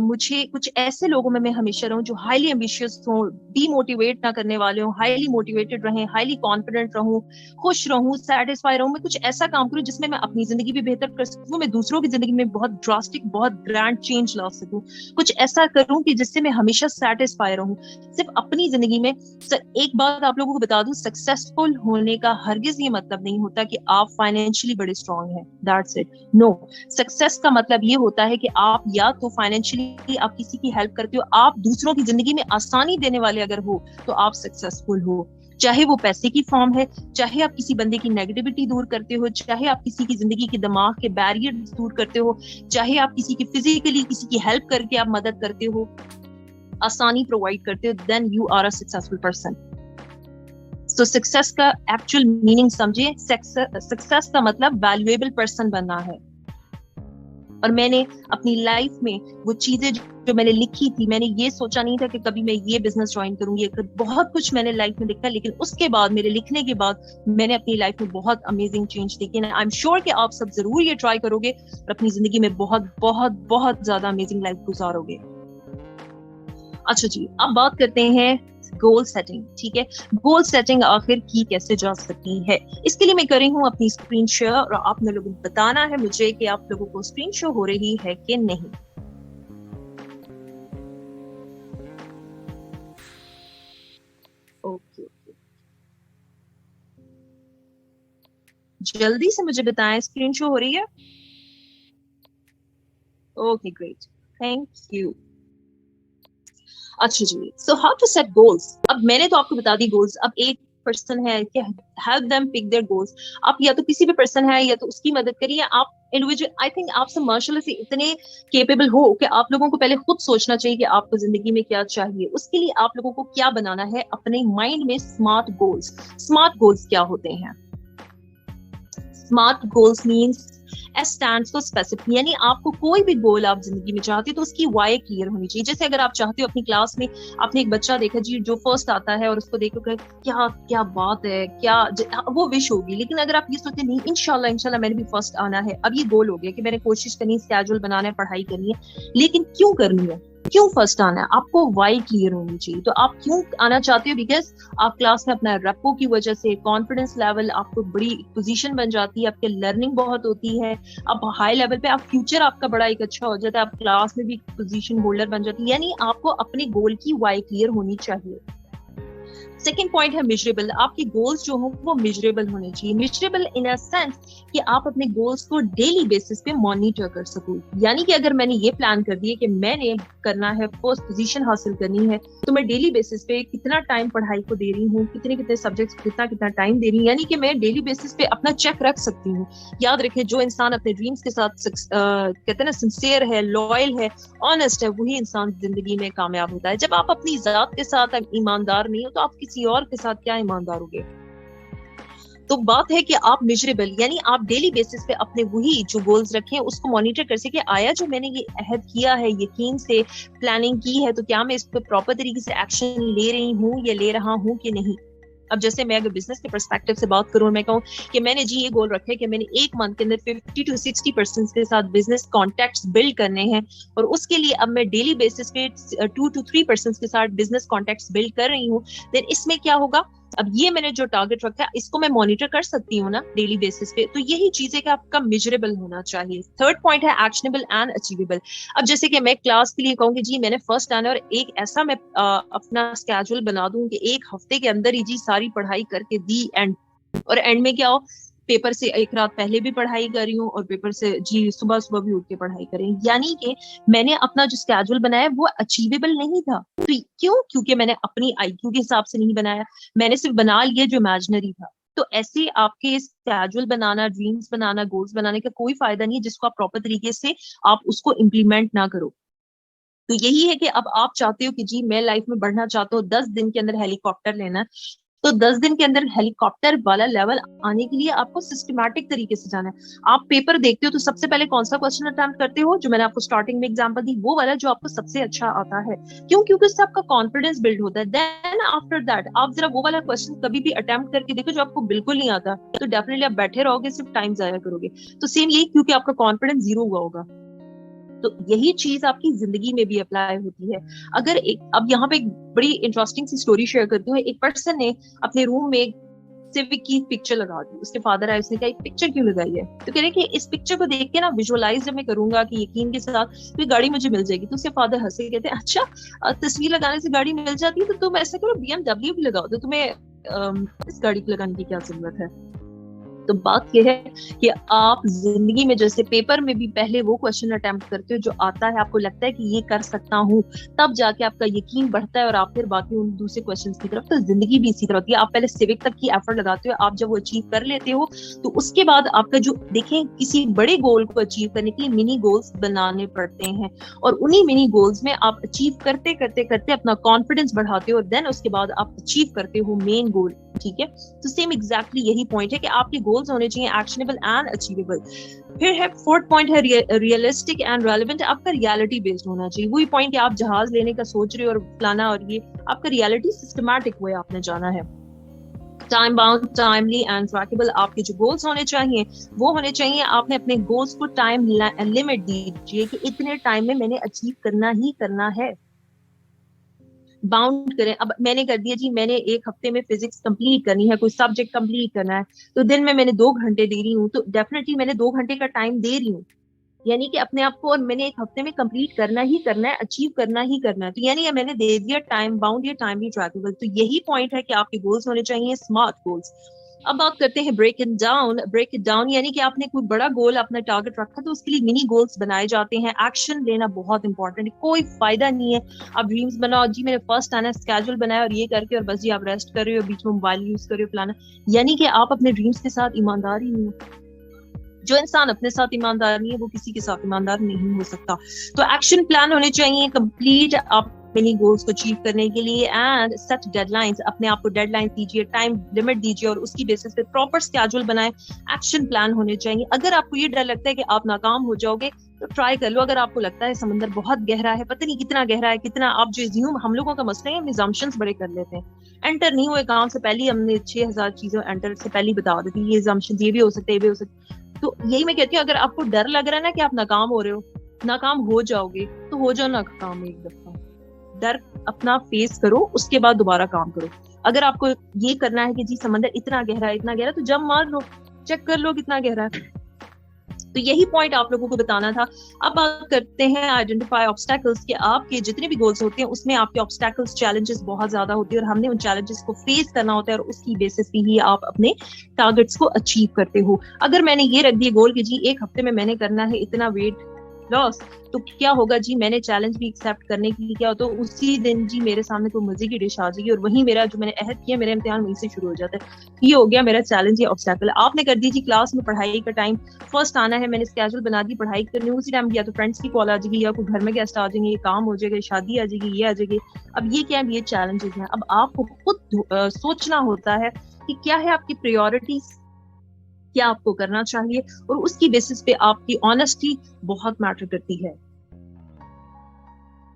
मुझे कुछ ऐसे लोगों में मैं हमेशा रहूं जो हाईली एम्बिशियस हों, डीमोटिवेट ना करने वाले हों, हाईली मोटिवेटेड रहें, हाईली कॉन्फिडेंट रहूं, खुश रहूं, सेटिस्फाई रहूं। मैं कुछ ऐसा काम करूं जिसमें मैं अपनी जिंदगी भी बेहतर कर सकूं, मैं दूसरों की जिंदगी में बहुत ड्रास्टिक, बहुत ग्रैंड चेंज ला सकूं। कुछ ऐसा करूं कि जिससे मैं हमेशा सेटिस्फाई रहूं, सिर्फ अपनी जिंदगी में। एक बात आप लोगों को बता दूं, सक्सेसफुल होने का हरगिज ये मतलब नहीं होता कि आप फाइनेंशियली बड़े स्ट्रांग हैं, दैट्स इट। नो, सक्सेस का मतलब ये होता है कि आप या तो फाइनेंशियली आप किसी की हेल्प करते हो, आप दूसरों की जिंदगी में आसानी देने वाले अगर हो तो आप सक्सेसफुल हो। चाहे वो पैसे की फॉर्म है, चाहे आप किसी बंदे की नेगेटिविटी दूर करते हो, चाहे आप किसी की जिंदगी के दिमाग के बैरियर दूर करते हो, चाहे आप किसी की फिजिकली किसी की हेल्प करके आप मदद करते हो, आसानी प्रोवाइड करते हो, then you are a successful person. तो सक्सेस का एक्चुअल मीनिंग समझिए, सक्सेस का मतलब वैल्यूएबल पर्सन बनना है। और मैंने अपनी लाइफ में वो चीजें जो मैंने लिखी थी, मैंने ये सोचा नहीं था कि कभी मैं ये बिजनेस ज्वाइन करूंगी, बहुत कुछ मैंने लाइफ में लिखा, लेकिन उसके बाद मेरे लिखने के बाद मैंने अपनी लाइफ में बहुत अमेजिंग चेंज देखी। आई एम श्योर कि आप सब जरूर ये ट्राई करोगे और अपनी जिंदगी में बहुत बहुत बहुत ज्यादा अमेजिंग लाइफ गुजारोगे। अच्छा जी, अब बात करते हैं गोल सेटिंग. ठीक है, गोल सेटिंग आखिर की कैसे जा सकती है, इसके लिए मैं कर रही हूँ अपनी स्क्रीन शेयर और आपने लोगों को बताना है मुझे कि आप लोगों को स्क्रीन शो हो रही है कि नहीं. ओके, जल्दी से मुझे बताएं स्क्रीन शो हो रही है. Okay great, thank you. अच्छा जी, so how to set goals. अब मैंने तो आपको बता दी गोल्स. अब एक पर्सन है कि help them pick their goals. आप या तो किसी भी पर्सन है या तो उसकी मदद करिए. आप इंडिविजुअल, आई थिंक आप सब माशाल्लाह से इतने केपेबल हो कि आप लोगों को पहले खुद सोचना चाहिए कि आपको जिंदगी में क्या चाहिए. उसके लिए आप लोगों को क्या बनाना है अपने माइंड में स्मार्ट गोल्स. स्मार्ट गोल्स क्या होते हैं? Smart goals means S stands for specific, यानी आपको कोई भी गोल आप जिंदगी में चाहते हो तो उसकी वाई क्लियर होनी चाहिए. जैसे अगर आप चाहते हो अपनी क्लास में आपने एक बच्चा देखा जी जो फर्स्ट आता है और उसको देखो कि क्या क्या बात है, क्या वो विश होगी. लेकिन अगर आप ये सोचते नहीं इंशाल्लाह इंशाल्लाह मैंने भी फर्स्ट आना है, अब ये गोल हो गया कि मैंने कोशिश करनी है, स्केड्यूल बनाना है, पढ़ाई करनी है, लेकिन क्यों करनी है, क्यों फर्स्ट आना है, आपको वाई क्लियर होनी चाहिए. तो आप क्यों आना चाहते हो? बिकॉज आप क्लास में अपना रेपो की वजह से कॉन्फिडेंस लेवल आपको बड़ी पोजीशन बन जाती है, आपके लर्निंग बहुत होती है, आप हाई लेवल पे, आप फ्यूचर आपका बड़ा एक अच्छा हो जाता है, आप क्लास में भी पोजीशन होल्डर बन जाती है. यानी आपको अपने गोल की वाई क्लियर होनी चाहिए. सेकेंड पॉइंट है मिजरेबल. आपके गोल्स जो हो वो मिजरेबल होने चाहिए. मिजरेबल इन अ सेंस कि आप अपने गोल्स को डेली बेसिस पे मॉनिटर कर सको. यानी कि अगर मैंने ये प्लान कर दिया कि मैंने करना है फर्स्ट पोजीशन हासिल करनी है, तो मैं डेली बेसिस पे कितना टाइम पढ़ाई को दे रही हूँ, कितने कितने सब्जेक्ट्स कितना कितना टाइम दे रही हूँ. यानी कि मैं डेली बेसिस पे अपना चेक रख सकती हूँ. याद रखें, जो इंसान अपने ड्रीम्स के साथ कहते हैं ना सिंसियर है, लॉयल है, ऑनेस्ट है, वही इंसान जिंदगी में कामयाब होता है. जब आप अपनी जात के साथ ईमानदार नहीं हो तो आप किसी और के साथ क्या ईमानदार होगे. तो बात है कि आप मिजरेबल यानी आप डेली बेसिस पे अपने वही जो गोल्स रखे हैं उसको मॉनिटर कर सके. आया जो मैंने ये अहद किया है, यकीन से प्लानिंग की है, तो क्या मैं इस पर प्रॉपर तरीके से एक्शन ले रही हूँ या ले रहा हूँ कि नहीं. अब जैसे मैं अगर बिजनेस के पर्सपेक्टिव से बात करूं, मैं कहूं कि मैंने जी ये गोल रखा है कि मैंने एक मंथ के अंदर 50 to 60% के साथ बिजनेस कॉन्टैक्ट्स बिल्ड करने हैं, और उसके लिए अब मैं डेली बेसिस पे 2 to 3% के साथ बिजनेस कॉन्टैक्ट्स बिल्ड कर रही हूँ. देन इसमें क्या होगा, अब ये मैंने जो टारगेट रखा है इसको मैं मॉनिटर कर सकती हूँ ना डेली बेसिस पे. तो यही चीज है कि आपका मेजरेबल होना चाहिए. थर्ड पॉइंट है एक्शनेबल एंड अचीवेबल. अब जैसे कि मैं क्लास के लिए कहूंगी जी मैंने फर्स्ट आना, और एक ऐसा मैं अपना स्केड्यूल बना दूं कि एक हफ्ते के अंदर ही जी सारी पढ़ाई करके दी एंड, और एंड में क्या हो, पेपर से एक रात पहले भी पढ़ाई कर रही हूँ और पेपर से जी सुबह सुबह भी उठ के पढ़ाई करें. यानी कि मैंने अपना जो स्केड्यूल बनाया वो अचीवेबल नहीं था. तो क्यों? क्योंकि मैंने अपनी आईक्यू के हिसाब से नहीं बनाया, मैंने सिर्फ बना लिया जो इमेजिनरी था. तो ऐसे आपके स्केड्यूल बनाना, ड्रीम्स बनाना, गोल्स बनाने का कोई फायदा नहीं है जिसको आप प्रॉपर तरीके से आप उसको इम्प्लीमेंट ना करो. तो यही है कि अब आप चाहते हो कि जी मैं लाइफ में बढ़ना चाहता हूँ, 10 दिन के अंदर हेलीकॉप्टर लेना, तो 10 दिन के अंदर हेलीकॉप्टर वाला लेवल आने के लिए आपको सिस्टमैटिक तरीके से जाना है. आप पेपर देखते हो तो सबसे पहले कौन सा क्वेश्चन अटेम्प्ट करते हो, जो मैंने आपको स्टार्टिंग में एग्जांपल दी, वो वाला जो आपको सबसे अच्छा आता है. क्यों? क्योंकि उससे आपका कॉन्फिडेंस बिल्ड होता है. देन आफ्टर दैट आप जरा वो वाला क्वेश्चन कभी भी अटेम्प्ट करके देखो जो आपको बिल्कुल नहीं आता, तो डेफिनेटली आप बैठे रहोगे, सिर्फ टाइम जाया करोगे. तो सेम यही, क्योंकि आपका कॉन्फिडेंस जीरो हुआ होगा. तो यही चीज आपकी जिंदगी में भी अप्लाई होती है. अगर अब यहाँ पे एक बड़ी इंटरेस्टिंग सी स्टोरी शेयर करती हूँ. एक पर्सन ने अपने रूम में सिविक की पिक्चर लगा दी. उसके फादर आए, उसने कहा पिक्चर क्यों लगाई है, तो कह रहे कि इस पिक्चर को देख के ना विजुअलाइज जब मैं करूंगा कि यकीन के साथ तो गाड़ी मुझे मिल जाएगी. तो उसके फादर हंसे, कहते हैं अच्छा तस्वीर लगाने से गाड़ी मिल जाती है, तो तुम ऐसा करो BMW भी लगाओ, तो तुम्हें इस गाड़ी को लगाने की क्या जरूरत है. तो बात यह है कि आप जिंदगी में जैसे पेपर में भी पहले वो क्वेश्चन अटेम्प्ट करते हो जो आता है, आपको लगता है कि ये कर सकता हूँ, तब जाके आपका यकीन बढ़ता है और आप फिर बाकी उन दूसरे क्वेश्चंस की तरफ. तो जिंदगी भी इसी तरह होती है. आप पहले सिविक तक की एफर्ट लगाते हो, आप जब वो अचीव कर लेते हो तो उसके बाद आपका जो देखें किसी बड़े गोल को अचीव करने के लिए मिनी गोल्स बनाने पड़ते हैं, और उन्हीं मिनी गोल्स में आप अचीव करते करते करते अपना कॉन्फिडेंस बढ़ाते हो, और देन उसके बाद आप अचीव करते हो मेन गोल. ठीक है, तो सेम एग्जैक्टली यही पॉइंट है कि आपके गोल्स होने चाहिए एक्शनेबल एंड अचीवेबल. फिर है फोर्थ पॉइंट है रियलिस्टिक एंड रेलेवेंट. आपका रियलिटी बेस्ड होना चाहिए. वही पॉइंट कि आप जहाज लेने का सोच रहे हो और प्लाना, और ये आपका रियलिटी सिस्टमैटिक वे आपने जाना है. Time bound, timely and trackable. आपके जो गोल्स होने चाहिए वो होने चाहिए, आपने अपने गोल्स को टाइम लिमिट दीजिए कि इतने टाइम में मैंने अचीव करना ही करना है. बाउंड करें. अब मैंने कर दिया जी, मैंने एक हफ्ते में फिजिक्स कंप्लीट करनी है, कोई सब्जेक्ट कंप्लीट करना है, तो दिन में मैंने 2 घंटे दे रही हूँ, तो डेफिनेटली मैंने 2 घंटे का टाइम दे रही हूँ, यानी कि अपने आप को, और मैंने एक हफ्ते में कंप्लीट करना ही करना है, अचीव करना ही करना है, तो यानी ये मैंने दे दिया टाइम बाउंड या टाइम भी ट्रैकेबल. तो यही पॉइंट है कि आपके गोल्स होने चाहिए स्मार्ट गोल्स. अब बात करते हैं break it down. Break it down यानी कि आपने कोई बड़ा गोल अपना टारगेट रखा, तो उसके लिए मिनी गोल्स बनाए जाते हैं. एक्शन लेना बहुत इंपॉर्टेंट है, कोई फायदा नहीं है आप ड्रीम्स बनाओ जी, मैंने फर्स्ट आना स्केड्यूल बनाया और ये करके, और बस जी आप रेस्ट कर रहे हो, बीच में मोबाइल यूज कर रहे हो, प्लान, यानी कि आप अपने ड्रीम्स के साथ ईमानदार ही नहीं. जो इंसान अपने साथ ईमानदार नहीं है वो किसी के साथ ईमानदार नहीं हो सकता. तो एक्शन प्लान होने चाहिए कंप्लीट आप मिनी गोल्स को अचीव करने के लिए. एंड सेट डेडलाइंस, अपने आप को डेडलाइंस दीजिए, टाइम लिमिट दीजिए, और उसकी बेसिस पे प्रॉपर स्केड्यूल बनाएं. एक्शन प्लान होने चाहिए. अगर आपको ये डर लगता है कि आप नाकाम हो जाओगे, तो ट्राई कर लो. अगर आपको लगता है समंदर बहुत गहरा है, पता नहीं कितना गहरा है, कितना, आप जो एज्यूम, हम लोगों का मसला है हम assumptions बड़े कर लेते हैं. एंटर नहीं हुए काम से पहले हमने 6000 चीजें एंटर से पहले बता देती, ये assumptions, ये भी हो सकते हैं, ये भी हो सकते. तो यही मैं कहती हूँ, अगर आपको डर लग रहा है ना कि आप नाकाम हो रहे हो, नाकाम हो जाओगे, तो हो जाओ नाकाम एक दफा. डर अपना फेस करो, उसके बाद दोबारा काम करो. अगर आपको ये करना है कि जी समंदर इतना गहरा है, इतना गहरा, तो जंप मार लो, चेक कर लो कितना गहरा है. तो यही पॉइंट आप लोगों को बताना था. अब बात करते हैं आइडेंटिफाई ऑब्स्टैकल्स, कि आपके जितने भी गोल्स होते हैं उसमें आपके ऑब्स्टैकल्स, चैलेंजेस बहुत ज्यादा होती है, और हमने उन चैलेंजेस को फेस करना होता है, और उसकी बेसिस पे ही आप अपने टारगेट्स को अचीव करते हो. अगर मैंने ये रख दिया गोल कि जी एक हफ्ते में मैंने करना है इतना वेट लॉस, तो क्या होगा जी, मैंने चैलेंज भी एक्सेप्ट करने के लिए किया, तो उसी दिन जी मेरे सामने कोई मजे की डिश आ जाएगी, और वही मेरा जो मैंने अहद किया, मेरा इम्तिहान वहीं से शुरू हो जाता है. ये हो गया मेरा चैलेंज या ऑब्स्टैकल. आपने कर दी जी क्लास में पढ़ाई का टाइम, फर्स्ट आना है, मैंने स्केड्यूल बना दी, पढ़ाई करनी, उसी टाइम या तो फ्रेंड्स की कॉल आ जाएगी, या कोई घर में गेस्ट आ जाएंगे, ये काम हो जाएगा, शादी आ जाएगी, ये आ जाएगी. अब ये क्या है, ये चैलेंजेस हैं. अब आपको खुद सोचना होता है कि क्या है आपकी प्रायोरिटीज, क्या आपको करना चाहिए, और उसकी बेसिस पे आपकी ऑनेस्टी बहुत मैटर करती है.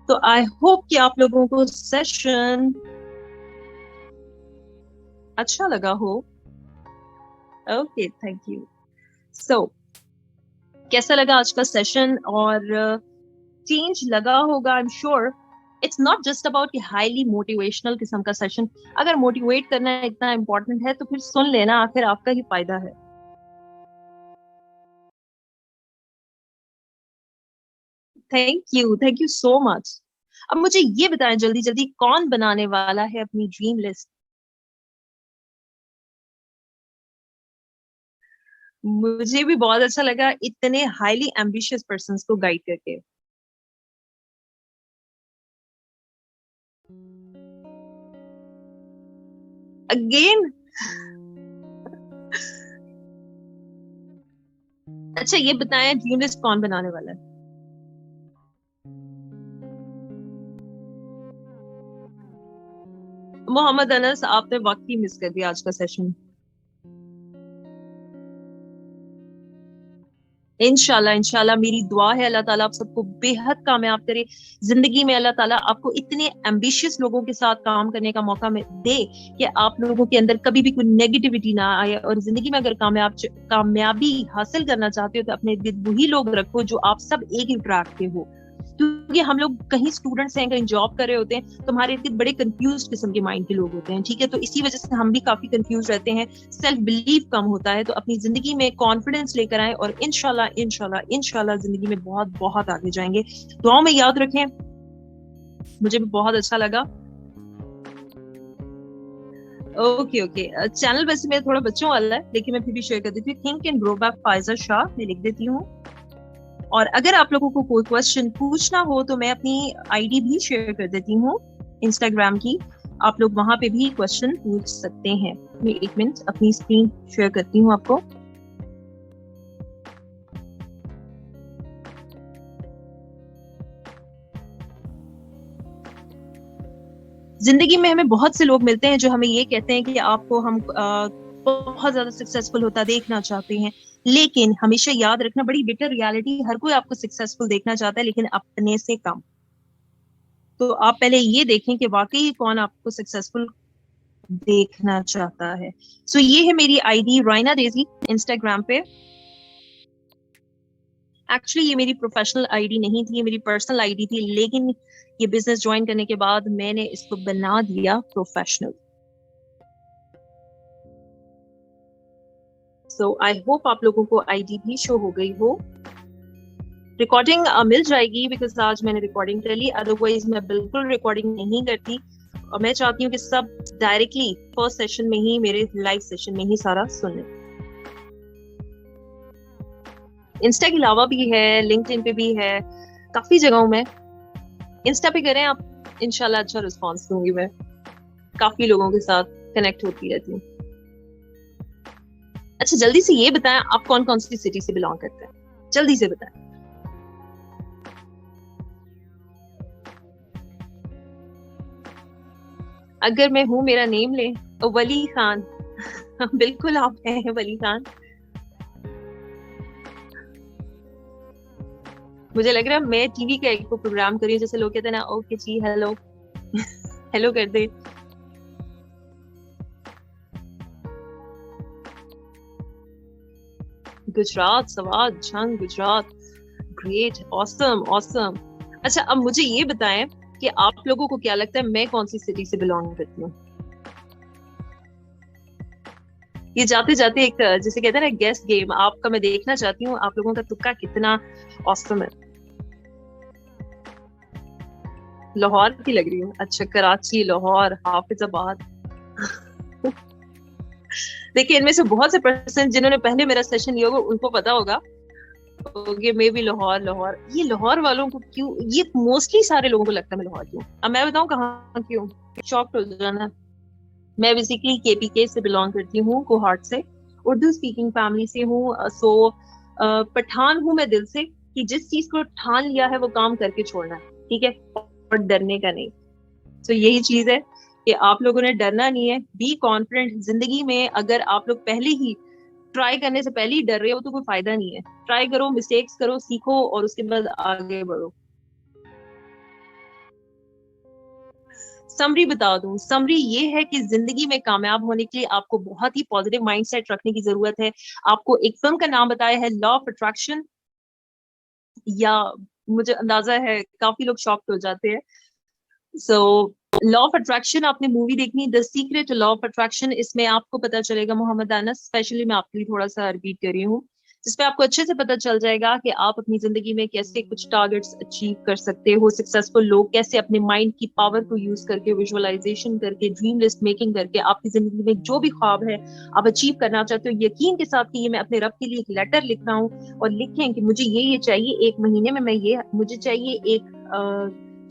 तो आई होप कि आप लोगों को सेशन अच्छा लगा हो. Okay, thank you. सो कैसा लगा आज का सेशन, और चेंज लगा होगा, I am sure. It's not just about कि हाईली मोटिवेशनल किस्म का सेशन. अगर मोटिवेट करना इतना इंपॉर्टेंट है तो फिर सुन लेना, आखिर आपका ही फायदा है. Thank you so much. अब मुझे ये बताएं जल्दी जल्दी, कौन बनाने वाला है अपनी ड्रीम लिस्ट? मुझे भी बहुत अच्छा लगा इतने हाईली एम्बिशियस पर्सन्स को गाइड करके. अगेन. अच्छा ये बताएं ड्रीम लिस्ट कौन बनाने वाला है? मोहम्मद अनस, आपने वाकई मिस कर दिया आज का सेशन. इंशाल्लाह इंशाल्लाह मेरी दुआ है अल्लाह ताला आप सबको बेहद कामयाब करे जिंदगी में. अल्लाह ताला आपको इतने एम्बिशियस लोगों के साथ काम करने का मौका दे कि आप लोगों के अंदर कभी भी कोई नेगेटिविटी ना आए, और जिंदगी में अगर कामयाबी हासिल करना चाहते हो तो अपने इर्द गिर्द वही लोग रखो जो आप सब एक ही ट्रैक के हो. क्योंकि हम लोग कहीं स्टूडेंट्स हैं, कहीं जॉब कर रहे होते हैं, तो हमारे इर्द बड़े कंफ्यूज किस्म के माइंड के लोग होते हैं, ठीक है, तो इसी वजह से हम भी काफी कंफ्यूज रहते हैं, सेल्फ बिलीव कम होता है. तो अपनी जिंदगी में कॉन्फिडेंस लेकर आए, और इंशाल्लाह इंशाल्लाह इंशाल्लाह जिंदगी में बहुत बहुत आगे जाएंगे. दुआओं में याद रखें. मुझे भी बहुत अच्छा लगा. Okay okay. चैनल वैसे मेरा थोड़ा बच्चों वाला है, लेकिन मैं फिर भी शेयर कर देती हूँ. Think and grow by Pfizer Shah, मैं लिख देती हूँ. और अगर आप लोगों को कोई क्वेश्चन पूछना हो तो मैं अपनी आईडी भी शेयर कर देती हूँ इंस्टाग्राम की, आप लोग वहां पे भी क्वेश्चन पूछ सकते हैं. मैं एक मिनट अपनी स्क्रीन शेयर करती हूँ आपको. जिंदगी में हमें बहुत से लोग मिलते हैं जो हमें ये कहते हैं कि आपको हम बहुत ज्यादा सक्सेसफुल होता देखना चाहते हैं, लेकिन हमेशा याद रखना, बड़ी बिटर रियलिटी, हर कोई आपको सक्सेसफुल देखना चाहता है लेकिन अपने से कम. तो आप पहले ये देखें कि वाकई कौन आपको सक्सेसफुल देखना चाहता है. सो ये है मेरी आईडी राइना डेजी इंस्टाग्राम पे. ایکچولی یہ میری پروفیشنل آئی ڈی نہیں تھی, یہ میری پرسنل آئی ڈی تھی, لیکن یہ بزنس جوائن کرنے کے بعد میں نے اس کو بنا دیا پروفیشنل. سو آئی ہوپ آپ لوگوں کو آئی ڈی بھی شو ہو گئی ہو. ریکارڈنگ مل جائے گی بیکاز آج میں نے ریکارڈنگ کر لی, ادروائز میں بالکل ریکارڈنگ نہیں کرتی, اور میں چاہتی ہوں کہ سب ڈائریکٹلی فرسٹ سیشن میں ہی, میرے لائیو سیشن میں ہی سارا سن لیں. انسٹا کے علاوہ بھی ہے, لنکڈ ان پہ بھی ہے, کافی جگہوں میں. انسٹا پہ کریں آپ, انشاءاللہ اچھا رسپانس دوں گی, میں کافی لوگوں کے ساتھ کنیکٹ ہوتی رہتی ہوں. اچھا جلدی سے یہ بتائیں آپ کون کون سی سٹی سے بلانگ کرتے ہیں, جلدی سے بتائیں. اگر میں ہوں, میرا نیم لیں, ولی خان. بالکل آپ ہیں ولی خان. مجھے لگ رہا ہے میں ٹی وی کا ایک پروگرام کر رہی ہوں, جیسے لوگ کہتے ہیں نا اوکے جی ہیلو ہیلو کر دے. گجرات, سوات, جھنگ, گجرات, گریٹ, آسم آسم. اچھا اب مجھے یہ بتائیں کہ آپ لوگوں کو کیا لگتا ہے میں کون سی سٹی سے بلانگ کرتی ہوں. یہ جاتے جاتے ایک جیسے کہتے ہیں نا گیس گیم, آپ کا میں دیکھنا چاہتی ہوں آپ لوگوں کا تکا کتنا آسم ہے. لاہور کی لگ رہی ہوں. اچھا کراچی, لاہور, حافظ آباد. دیکھیے ان میں سے بہت سے پرسن جنہوں نے پہلے میرا سیشن لیا ہوگا ان کو پتا ہوگا میں بھی لاہور. لاہور, یہ لاہور والوں کو کیوں, یہ موسٹلی سارے لوگوں کو لگتا ہے میں لاہور کیوں. اب میں بتاؤں کہاں کیوں, شاک ہو جانا. میں بیسیکلی کے پی کے سے بلانگ کرتی ہوں, کوہاٹ سے, اردو اسپیکنگ فیملی سے ہوں. سو پٹھان ہوں میں دل سے, کہ جس چیز کو ٹھان لیا ہے وہ کام کر کے چھوڑنا ہے, ٹھیک ہے, اور ڈرنے کا نہیں. تو یہی چیز ہے کہ آپ لوگوں نے ڈرنا نہیں ہے. Be confident. زندگی میں اگر آپ لوگ پہلے ہی ٹرائی کرنے سے پہلے ہی ڈر رہے ہو تو کوئی فائدہ نہیں ہے. ٹرائی کرو, مسٹیکس کرو, سیکھو, اور اس کے بعد آگے بڑھو. سمری بتا دوں, سمری یہ ہے کہ زندگی میں کامیاب ہونے کے لیے آپ کو بہت ہی پازیٹیو مائنڈ سیٹ رکھنے کی ضرورت ہے. آپ کو ایک فلم کا نام بتایا ہے, لا آف اٹریکشن, یا مجھے اندازہ ہے کافی لوگ شاکڈ ہو جاتے ہیں. سو لا آف اٹریکشن آپ نے مووی دیکھنی, دا سیکریٹ لا آف اٹریکشن. اس میں آپ کو پتا چلے گا, محمد انس اسپیشلی میں آپ کے لیے تھوڑا سا ریپیٹ کر رہی ہوں, جس پہ آپ کو اچھے سے پتا چل جائے گا کہ آپ اپنی زندگی میں کیسے کچھ ٹارگیٹس اچیو کر سکتے ہو. سکسیسفل لوگ کیسے اپنے مائنڈ کی پاور کو یوز کر کے, ویژوالائزیشن کر کے, ڈریم لسٹ میکنگ کر کے آپ کی زندگی میں جو بھی خواب ہے آپ اچیو کرنا چاہتے ہو, یقین کے ساتھ کہ یہ میں اپنے رب کے لیے ایک لیٹر لکھ رہا ہوں, اور لکھیں کہ مجھے یہ چاہیے ایک مہینے میں یہ مجھے چاہیے, ایک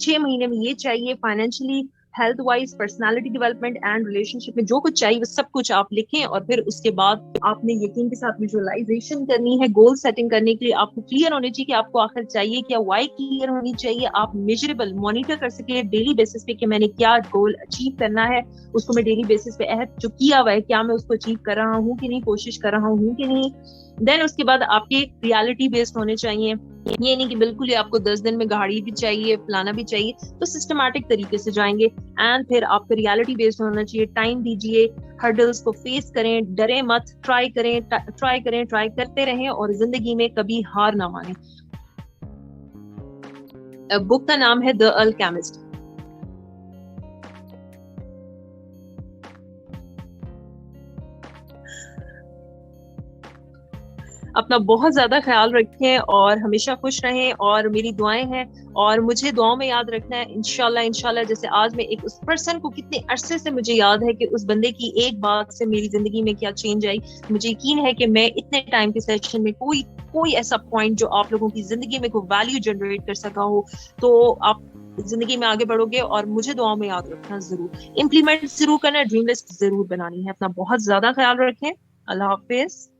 6 مہینے میں یہ چاہیے, financially, health wise, personality development and relationship میں جو کچھ چاہیے وہ سب کچھ آپ لکھیں. اور پھر اس کے بعد آپ نے یقین کے ساتھ ویژوالائزیشن کرنی ہے. گول سیٹنگ کرنے کے لیے آپ کو کلیئر ہونے چاہیے کہ آپ کو آخر چاہیے کیا, وائی کلیئر ہونی چاہیے. آپ میجریبل مانیٹر کر سکیں ڈیلی بیسس پہ کہ میں نے کیا گول اچیو کرنا ہے, اس کو میں ڈیلی بیسس پہ عہد جو کیا ہوا ہے کیا میں اس کو اچیو کر رہا ہوں کہ نہیں, کوشش کر رہا ہوں کہ نہیں. دین اس کے بعد آپ کے ریالٹی بیسڈ ہونے چاہیے. یہ نہیں کہ بالکل ہی آپ کو 10 دن میں گاڑی بھی چاہیے, فلانا بھی چاہیے, تو سسٹمیٹک طریقے سے جائیں گے. اینڈ پھر آپ کو ریالٹی بیسڈ ہونا چاہیے. ٹائم دیجیے, ہرڈلس کو فیس کریں, ڈریں مت, ٹرائی کرتے رہیں, اور زندگی میں کبھی ہار نہ مانیں. بک کا نام ہے دی الکیمسٹ. اپنا بہت زیادہ خیال رکھیں اور ہمیشہ خوش رہیں, اور میری دعائیں ہیں, اور مجھے دعاؤں میں یاد رکھنا ہے. انشاءاللہ جیسے آج میں ایک اس پرسن کو کتنے عرصے سے مجھے یاد ہے کہ اس بندے کی ایک بات سے میری زندگی میں کیا چینج آئی. مجھے یقین ہے کہ میں اتنے ٹائم کے سیشن میں کوئی ایسا پوائنٹ جو آپ لوگوں کی زندگی میں کوئی ویلیو جنریٹ کر سکا ہو, تو آپ زندگی میں آگے بڑھو گے. اور مجھے دعاؤں میں یاد رکھنا ضرور, امپلیمنٹ ضرور کرنا, ڈریم لسٹ ضرور بنانی ہے. اپنا بہت زیادہ خیال رکھیں. اللہ حافظ.